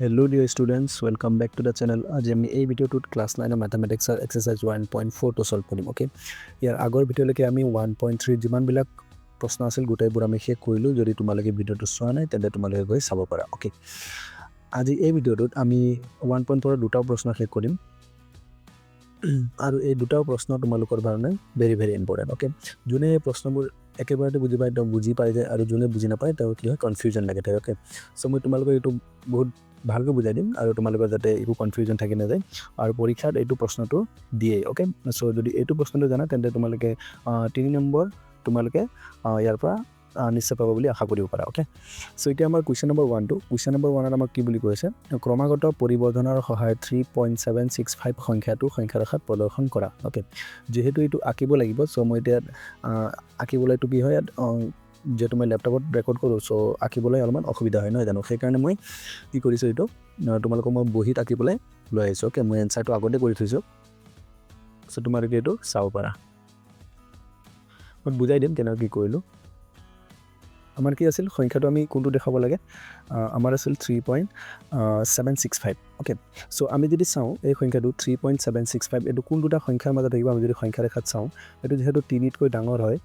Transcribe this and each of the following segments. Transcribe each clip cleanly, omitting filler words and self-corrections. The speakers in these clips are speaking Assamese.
Hello dear students, welcome back to the channel. আজি আমি এই ভিডিওটোত ক্লাস 9 ম্যাথমেটিক্সৰ এক্সাৰসাইজ 1.4 টো সলভ কৰিম ওকে ইয়াৰ আগৰ ভিডিওলৈকে আমি 1.3 যিমান বিলাক প্ৰশ্ন আছিল গোটেইবোৰ আমি শেষ কৰিলো যদি তোমালোকে ভিডিওটো চোৱা নাই তেন্তে তোমালোকে গৈ চাব পাৰা ওকে আজি এই ভিডিওটোত আমি 1.4 ৰ দুটা প্ৰশ্ন শেষ কৰিম আৰু এই দুটা প্ৰশ্ন তোমালোকৰ কাৰণে very ইম্পৰ্টেন্ট ওকে যোনে এই প্ৰশ্নবোৰ একেবাৰে বুজি পায় যে আৰু যোনে বুজি নাপায় তেওঁ কি হয় কনফিউজন লাগে থাকে ওকে সো মই তোমালোকক এইটো বহুত ভালকৈ বুজাই দিম আৰু তোমালোকৰ যাতে একো কনফিউজন থাকি নাযায় আৰু পৰীক্ষাত এইটো প্ৰশ্নটো দিয়ে ওকে সো যদি এইটো প্ৰশ্নটো জানা তেন্তে তোমালোকে 3 নম্বৰ তোমালোকে ইয়াৰ পৰা নিশ্চয় পাব বুলি আশা কৰিব পাৰা ওকে সো এতিয়া আমাৰ কোৱেশ্চন নম্বৰ 1 টো কোৱেশ্চন নম্বৰ 1 ত আমাক কি বুলি কৈছে ক্ৰমাগত পৰিবৰ্ধনৰ সহায়ত 3.765 সংখ্যাৰ ৰেখাত প্ৰদৰ্শন কৰা ওকে যেহেতু এইটো আঁকিব লাগিব সো মই এতিয়া আঁকিবলৈ এইটো কি হয় যে তুমি ল্যাপটপত ৰেকৰ্ড কৰো সো আঁকিবলৈ অলপমান অসুবিধা হয় নহয় জানো সেই কাৰণে মই কি কৰিছো এইটো তোমালোকক মই বহিত আঁকিবলৈ লৈ আহিছো ওকে মই এনসাৰটো আগতে কৰি থৈছো সো তোমালোকে এইটো চাও পাৰা মই বুজাই দিম কেনে কি কৰিলো আমাৰ কি আছিল সংখ্যাটো আমি কোনটো দেখাব লাগে আমাৰ আছিল 3.765 ওকে সো আমি যদি চাও এই সংখ্যাটো 3.765 এটো কোনটোটা সংখ্যাৰ মাজত থাকিব আমি যদি সংখ্যা ৰেখাত চাও এটো যেহেতু 3 তকৈ ডাঙৰ হয়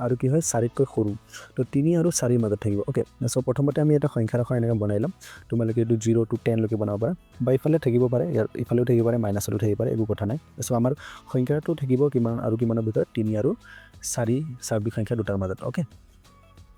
আৰু কি হয় 4 তকৈ সৰু তো 3 আৰু 4 মাজত থাকিব ওকে সো প্ৰথমতে আমি এটা সংখ্যা ৰেখা এনেকৈ বনাইলাম তোমালোকে এটো 0 to 10 লৈকে বনাব পাৰা বা ইফালে থাকিব পাৰে ইয়াৰ ইফালেও থাকিব পাৰে মাইনাছতো থাকিব পাৰে একো কথা নাই সো আমাৰ সংখ্যাটো থাকিব কিমান আৰু কিমানৰ ভিতৰত 3 আৰু 4 স্বাভাৱিক সংখ্যা দুটাৰ মাজত ওকে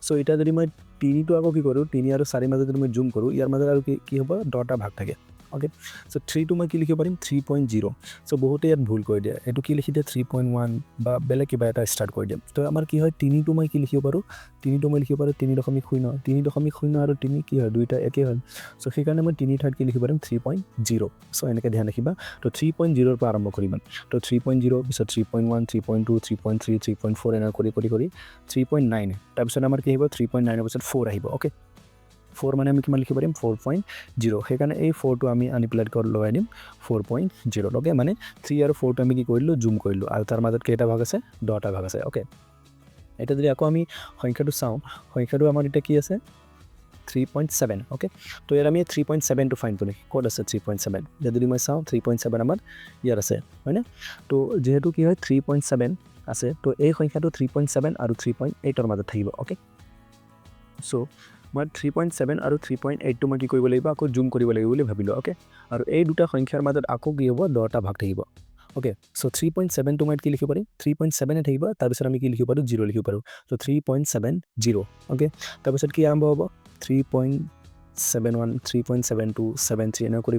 সো এটা যদি মই 3 টো আকৌ কি কৰো 3 আৰু 4 মাজত যদি মই জুম কৰো ইয়াৰ মাজত আৰু কি হ'ব দুটা ভাগ থাকে ওকে সো 3 টো মই কি লিখিব পাৰিম 3.0 সো বহুতে ইয়াত ভুল কৰি দিয়ে এটো কি লিখি দিয়ে 3.1 বা বেলেগ কিবা এটা স্টার্ট কৰি দিম তো আমাৰ কি হয় 3 টো মই কি লিখিব পাৰো 3 টো মই লিখিব পাৰো 3.0 3.0 আৰু 3 কি হয় দুইটা একে হয় সো সেই কাৰণে মই 3 ঠাইত কি লিখিব পাৰিম 3.0 সো এনেকৈ ধ্যান ৰাখিবা তো 3.0 ৰ পৰা আৰম্ভ কৰিম তো 3.0 পিছত 3.1 3.2 3.3 3.4 এনে কৰি 3.9 তাৰপিছত আমাৰ কি হ'ব 3.9 ৰ পিছত 4 আহিব ওকে 4 মানে আমি কিমান লিখিব পাৰিম 4.0 সেই কাৰণে এই 4 টো আমি আনি প্লেট কৰি লগাই দিম 4.0 ওকে মানে 3 আৰু 4 টো আমি কি কৰিলো জুম কৰিলো আৰু তাৰ মাজত কেইটা ভাগ আছে 10টা ভাগ আছে ওকে এটা যদি আকৌ আমি সংখ্যাটো চাও সংখ্যাটো আমাৰ এটা কি আছে 3.7 ওকে তো ইয়াৰ আমি 3.7 টো ফাইন্ড কৰিম কোড আছে 3.7 যদি মই চাও 3.7 আমাৰ ইয়াৰ আছে হয়নে তো যেহেতু কি হয় 3.7 আছে তো এই সংখ্যাটো 3.7 আৰু 3.8 ৰ মাজত থাকিব ওকে সো মই 3.7 আৰু 3.8 টো মই কি কৰিব লাগিব আকৌ জুম কৰিব লাগিব বুলি ভাবিলো ওকে আৰু এই দুটা সংখ্যাৰ মাজত আকৌ কি হ'ব 10টা ভাগ থাকিব ওকে সো 3.7 টো মই কি লিখিব পাৰিম 3.7 এ থাকিব তাৰ পিছত আমি কি লিখিব পাৰো 0 লিখিব পাৰো সো 3.70 ওকে তাৰ পিছত কি আৰম্ভ হ'ব 3.71 3.72 73 এনে কৰি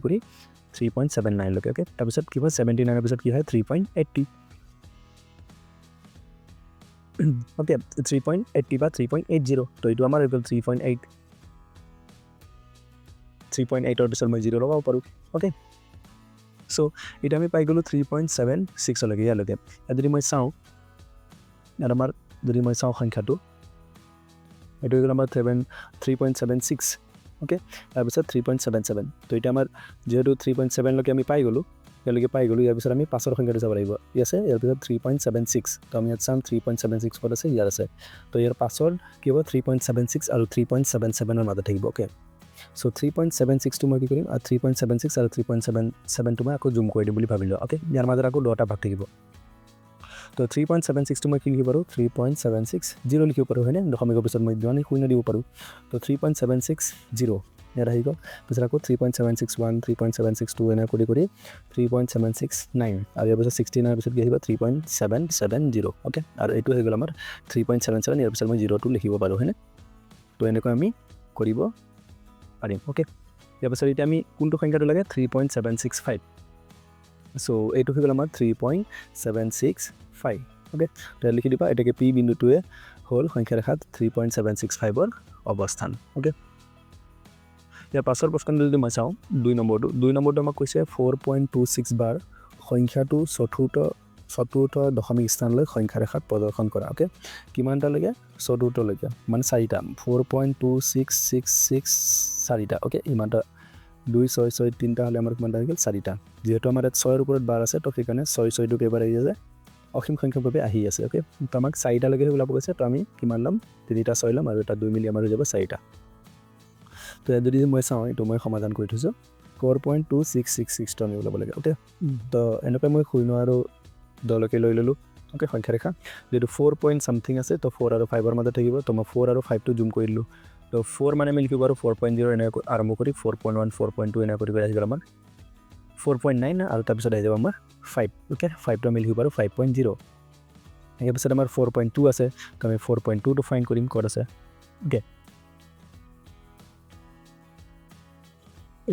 3.79 লৈকে ওকে তাৰ পিছত কি হয় 79 ৰ পিছত কি হয় 3.80 ওকে 3.80 বা 3.80 তো এইটো আমাৰ ইকুৱেল 3.8 3.8 ৰ পিছত মই 0 লগাব পাৰো ওকে সো এটা আমি পাই গলো 3.76 লৈকে ইয়ালৈকে যদি মই চাও আৰু আমাৰ যদি মই চাও সংখ্যাটো এটো হ'ল আমাৰ 3.76 ওকে তাৰ পিছত 3.77 তো এটা আমাৰ যেহেতু 3.7 লৈকে আমি পাই গলো ইয়াৰ পিছত আমি পাছৰ সংখ্যাটো যাব লাগিব ইয়াছে ইয়াৰ পিছত 3.76 তো আমি ইয়াত চাম 3.76 পদ আছে ইয়াৰ আছে তো ইয়াৰ পাছৰ কি হ'ব 3.76 আৰু 3.77 ৰ মাজত থাকিব ওকে সো 3.76 টো মই কি কৰিম আৰু 3.76 আৰু 3.77 টো মই আকৌ জুম কৰি দিম বুলি ভাবিলো ওকে ইয়াৰ মাজত আকৌ 10টা ভাগ থাকিব তো 3.76 টো মই কি লিখিব পাৰো 3.76 লিখিব পাৰো হয়নে দশমিকৰ পিছত মই দুই শূন্য দিব পাৰো তো 3.760 ইয়াত আহি গ'ল পিছত আকৌ 3.761 3.762 এনে কৰি 3.769 আৰু ইয়াৰ পিছত 69 ৰ পিছত কি আহিব 3.770 ওকে আৰু এইটো হৈ গ'ল আমাৰ 3.77 ইয়াৰ পিছত মই 0 টো লিখিব পাৰো হয়নে তো এনেকৈ আমি কৰিব পাৰিম ওকে ইয়াৰ পিছত এতিয়া আমি কোনটো সংখ্যাটো লাগে 3.765 সো এইটো হৈ গ'ল আমাৰ 3.765 ওকে তো লিখি দিবা এটাকে পি বিন্দুটোৱে হ'ল সংখ্যা ৰেখাত 3.765 ৰ অৱস্থান ওকে ইয়াৰ পাছৰ প্ৰশ্নটো যদি মই চাওঁ 2 নম্বৰটো আমাক কৈছে 4.26 বাৰ সংখ্যাটো চতুৰ্থ দশমিক স্থানলৈ সংখ্যা ৰেখাত প্ৰদৰ্শন কৰা ওকে কিমানটা লাগে চতুৰ্থলৈকে মানে 4টা 4.2666 4টা ওকে ইমানটা 2 6 6 3টা হলে আমাৰ কিমানটা হৈ গ'ল 4টা যেহেতু আমাৰ 6 ৰ ওপৰত বাৰ আছে তো সেইকাৰণে 6 টো কেইবাৰ আহি যায় অসীম সংখ্যকভাৱে আহি আছে ওকে তো আমাক 4টা লৈকে ওলাব কৈছে তো আমি কিমান লম 3টা 6 লম আৰু এটা 2 মিলি আমাৰ হৈ যাব 4টা তো যদি মই চাওঁ এইটো মই সমাধান কৰি থৈছোঁ 4.2666 আমি ওলাব লাগে অ'কে তো এনেকৈ মই 0 আৰু 10লৈকে লৈ ল'লোঁ অ'কে সংখ্যা ৰেখা যেটো 4 পইণ্ট সামথিং আছে তো 4 আৰু 5 ৰ মাজত থাকিব তো মই 4 আৰু 5 টো জুম কৰি দিলোঁ তো 4 মানে আমি লিখিব পাৰোঁ 4.0 এনেকৈ আৰম্ভ কৰি 4.1 4.2 এনেকৈ কৰি আহি গ'ল আমাৰ 4.9 আৰু তাৰপিছত আহি যাব আমাৰ 5 অ'কে 5 টো আমি লিখিব পাৰোঁ 5.0 ইয়াৰ পিছত আমাৰ 4.2 আছে তো আমি 4.2 টো ফাইণ্ড কৰিম ক'ত আছে অ'কে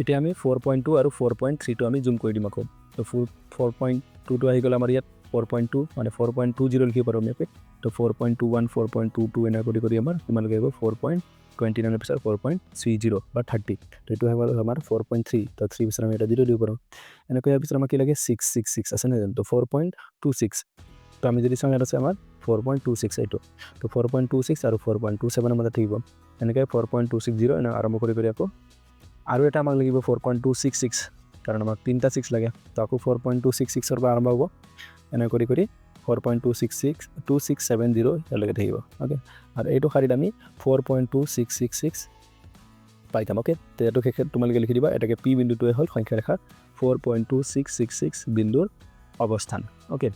এতিয়া আমি 4.2 আৰু 4.3 টো আমি জুম কৰি দিম আকৌ তো 4.2 টো আহি গ'ল আমাৰ ইয়াত 4.2 মানে 4.20 লিখিব পাৰোঁ আমি ইয়াতে তো 4.21 4.22 এনেকৈ কৰি আমাৰ কিমান লাগিব 4.29 পিছত 4.30 বা 30 তো এইটো হৈ গ'ল আমাৰ 4.3 তো 3 পিছত আমি এটা 0 দিব পাৰোঁ এনেকৈ ইয়াৰ পিছত আমাক কি লাগে 666 আছে নে জানো তো 4.26 তো আমি যদি চাওঁ ইয়াত আছে আমাৰ 4.26 এইটো তো 4.26 আৰু 4.27 ৰ মাজত থাকিব এনেকৈ 4.260 এনে আৰম্ভ কৰি আকৌ আৰু এটা আমাক লাগিব 4.266 কাৰণ আমাক তিনিটা 6 লাগে তো আকৌ 4.266 ৰ পৰা আৰম্ভ হ'ব এনে কৰি 4.266 2670 ইয়ালৈকে থাকিব অ'কে আৰু এইটো শাৰীত আমি 4.2666 পাই যাম অ'কে তো এইটো তোমালোকে লিখি দিবা এটাকে পি বিন্দুটোৱে হ'ল সংখ্যা ৰেখাৰ 4.2666 বিন্দুৰ অৱস্থান অ'কে